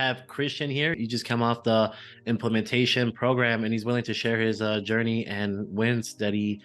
have Christian here. He just come off the implementation program, and he's willing to share his journey and wins that he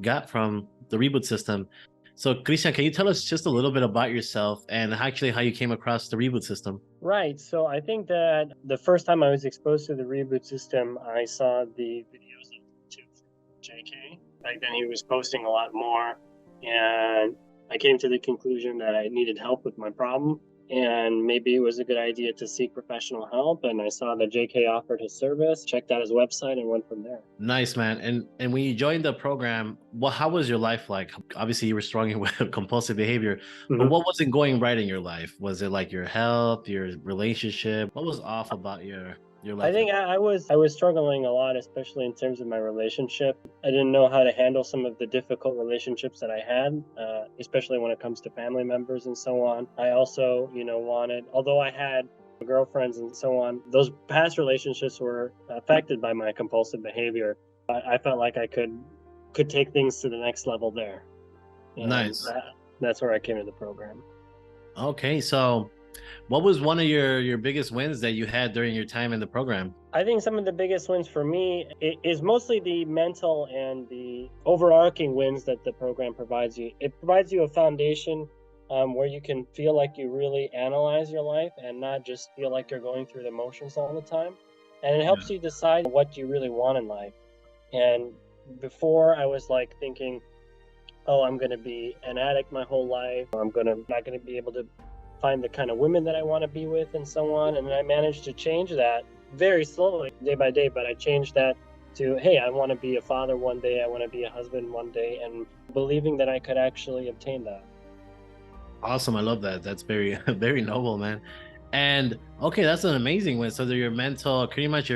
got from the reboot system. So, Christian, can you tell us just a little bit about yourself and actually how you came across the reboot system? Right. So I think that the first time I was exposed to the reboot system, I saw the videos on YouTube from JK. Back then, he was posting a lot more, and I came to the conclusion that I needed help with my problem, and maybe it was a good idea to seek professional help. And I saw that JK offered his service, checked out his website, and went from there. Nice, man. And when you joined the program, how was your life like? Obviously, you were struggling with compulsive behavior, but Mhm. what wasn't going right in your life? Was it like your health, your relationship? What was off about your I life? think I was struggling a lot, especially in terms of my relationship. I didn't know how to handle some of the difficult relationships that I had, especially when it comes to family members and so on. I also, wanted, although I had girlfriends and so on, those past relationships were affected by my compulsive behavior. I felt like I could take things to the next level there, and Nice. that's where I came to the program. Okay, so what was one of your biggest wins that you had during your time in the program? I think some of the biggest wins for me is mostly the mental and the overarching wins that the program provides you. It provides you a foundation where you can feel like you really analyze your life and not just feel like you're going through the motions all the time. And it helps you decide what you really want in life. And before I was like thinking, oh, I'm going to be an addict my whole life. Not going to be able to find the kind of women that I want to be with and so on. And I managed to change that very slowly, day by day. But I changed that to, hey, I want to be a father one day. I want to be a husband one day, and believing that I could actually obtain that. Awesome. I love that. That's very, very noble, man. And okay, that's an amazing win. So that your mental, pretty much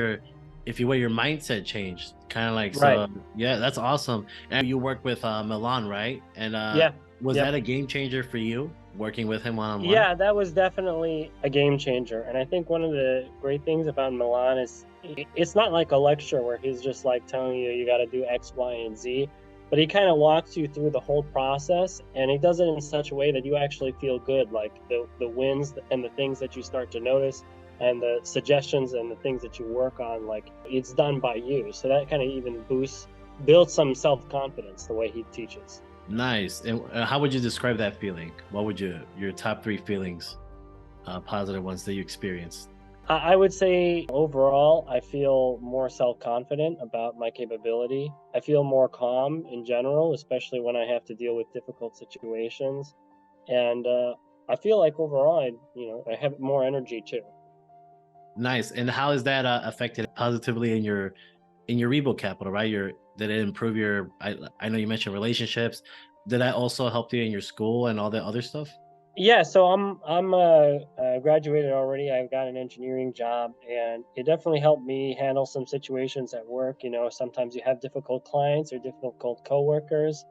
if you will, your mindset changed. Kind of like, Right. so yeah, that's awesome. And you worked with Milan, right? And Yeah. was Yep. that a game changer for you working with him one on one? Yeah, that was definitely a game changer. And I think one of the great things about Milan is it's not like a lecture where he's just like telling you you got to do X, Y, and Z, but he kind of walks you through the whole process, and he does it in such a way that you actually feel good, like the wins and the things that you start to notice and the suggestions and the things that you work on, like it's done by you. So that kind of even builds some self-confidence the way he teaches. Nice. And how would you describe that feeling? What would your top three feelings, positive ones that you experienced? I would say overall, I feel more self confident about my capability. I feel more calm in general, especially when I have to deal with difficult situations. And I feel like overall, I have more energy too. Nice. And how is that affected positively in your Rebo capital, right? Did it improve your I know you mentioned relationships. Did that also help you in your school and all that other stuff? Yeah, so I'm graduated already. I've got an engineering job, and it definitely helped me handle some situations at work. Sometimes you have difficult clients or difficult coworkers,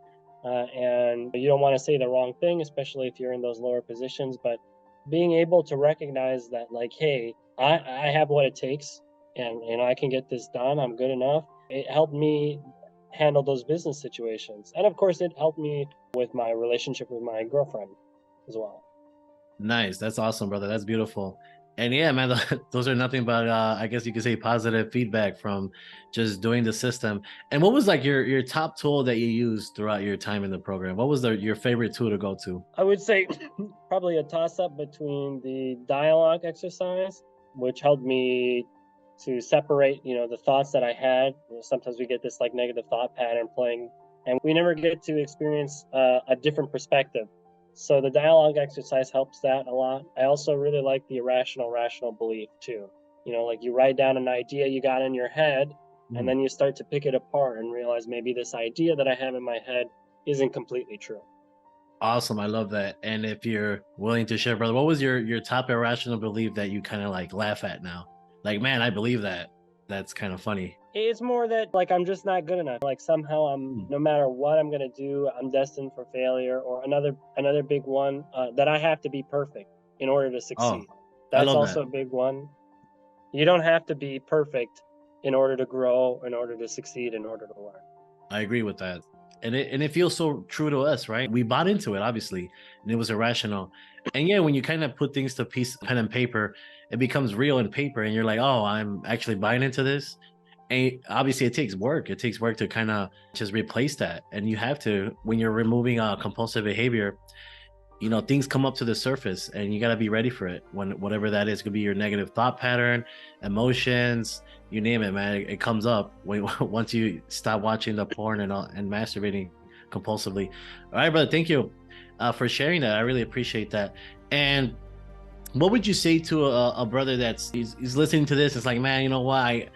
and you don't want to say the wrong thing, especially if you're in those lower positions. But being able to recognize that, like, hey, I have what it takes, and I can get this done. I'm good enough. It helped me handle those business situations, and of course, it helped me with my relationship with my girlfriend as well. Nice. That's awesome, brother. That's beautiful. And yeah, man, those are nothing but I guess you could say positive feedback from just doing the system. And what was like your top tool that you used throughout your time in the program? What was your favorite tool to go to? I would say probably a toss up between the dialogue exercise, which helped me to separate, the thoughts that I had. Sometimes we get this like negative thought pattern playing, and we never get to experience a different perspective. So the dialogue exercise helps that a lot. I also really like the irrational, rational belief too. Like you write down an idea you got in your head, and Hmm. then you start to pick it apart and realize maybe this idea that I have in my head isn't completely true. Awesome. I love that. And if you're willing to share, brother, what was your top irrational belief that you kind of like laugh at now? Like, man, I believe that. That's kind of funny. It's more that like I'm just not good enough. Like somehow I'm Hmm. no matter what I'm gonna do, I'm destined for failure. Or another big one that I have to be perfect in order to Oh, succeed. I That's love that. also a big one. You don't have to be perfect in order to grow, in order to succeed, in order to learn. I agree with that. And it feels so true to us, right? We bought into it, obviously, and it was irrational. And yeah, when you kind of put things to piece pen and paper, it becomes real in paper, and you're like, oh, I'm actually buying into this. And obviously, it takes work. It takes work to kind of just replace that, and you have to when you're removing compulsive behavior. Things come up to the surface, and you got to be ready for it. When whatever that is, could be your negative thought pattern, emotions, you name it, man. It comes up when once you stop watching the porn and masturbating compulsively. All right, brother. Thank you for sharing that. I really appreciate that. And what would you say to a brother he's listening to this? It's like, man, you know what?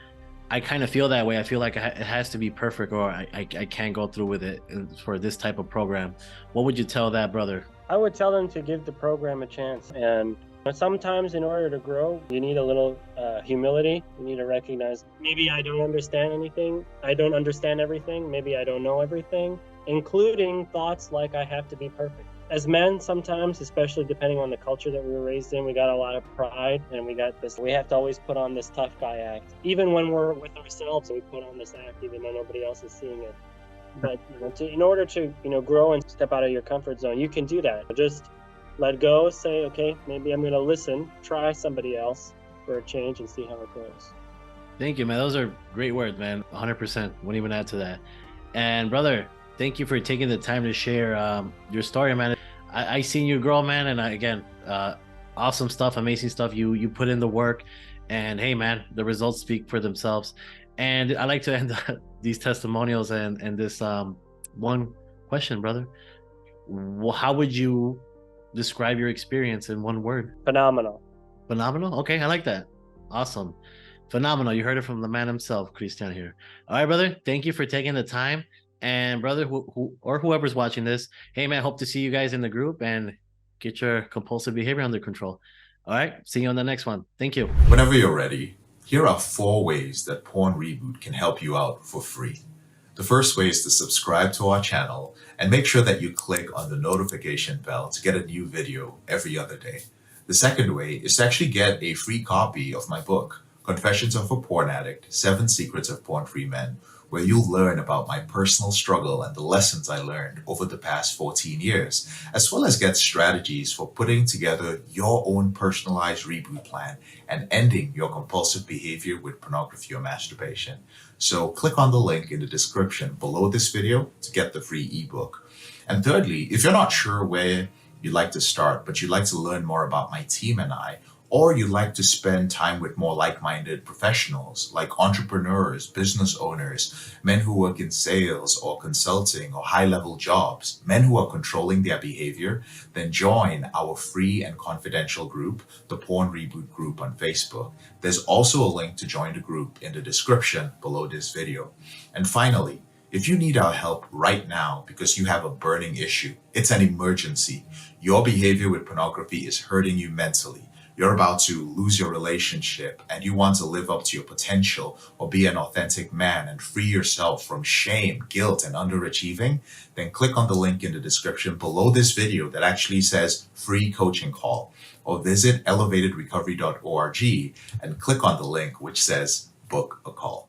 I kind of feel that way. I feel like it has to be perfect, or I can't go through with it for this type of program. What would you tell that brother? I would tell them to give the program a chance. And sometimes in order to grow, you need a little humility. You need to recognize, maybe I don't understand anything. I don't understand everything. Maybe I don't know everything, including thoughts like I have to be perfect. As men, sometimes, especially depending on the culture that we were raised in, we got a lot of pride, and we have to always put on this tough guy act. Even when we're with ourselves, we put on this act even though nobody else is seeing it. But in order to grow and step out of your comfort zone, you can do that. Just let go, say, okay, maybe I'm going to listen, try somebody else for a change, and see how it goes. Thank you, man. Those are great words, man. 100%. Wouldn't even add to that. And brother, thank you for taking the time to share your story, man. I seen you grow, man, and again, awesome stuff, amazing stuff. You put in the work, and hey, man, the results speak for themselves. And I like to end these testimonials and this one question, brother. How would you describe your experience in one word? Phenomenal. Phenomenal. Okay, I like that. Awesome. Phenomenal. You heard it from the man himself, Christian here. All right, brother. Thank you for taking the time. And brother, whoever's watching this, hey man, hope to see you guys in the group and get your compulsive behavior under control. All right, see you on the next one. Thank you. Whenever you're ready, here are 4 ways that Porn Reboot can help you out for free. The first way is to subscribe to our channel and make sure that you click on the notification bell to get a new video every other day. The second way is to actually get a free copy of my book, Confessions of a Porn Addict, 7 Secrets of Porn-Free Men, where you'll learn about my personal struggle and the lessons I learned over the past 14 years, as well as get strategies for putting together your own personalized reboot plan and ending your compulsive behavior with pornography or masturbation. So click on the link in the description below this video to get the free ebook. And thirdly, if you're not sure where you'd like to start, but you'd like to learn more about my team and I, or you'd like to spend time with more like-minded professionals like entrepreneurs, business owners, men who work in sales or consulting or high-level jobs, men who are controlling their behavior, then join our free and confidential group, the Porn Reboot group on Facebook. There's also a link to join the group in the description below this video. And finally, if you need our help right now because you have a burning issue, it's an emergency, your behavior with pornography is hurting you mentally, you're about to lose your relationship and you want to live up to your potential or be an authentic man and free yourself from shame, guilt, and underachieving, then click on the link in the description below this video that actually says free coaching call, or visit elevatedrecovery.org and click on the link which says book a call.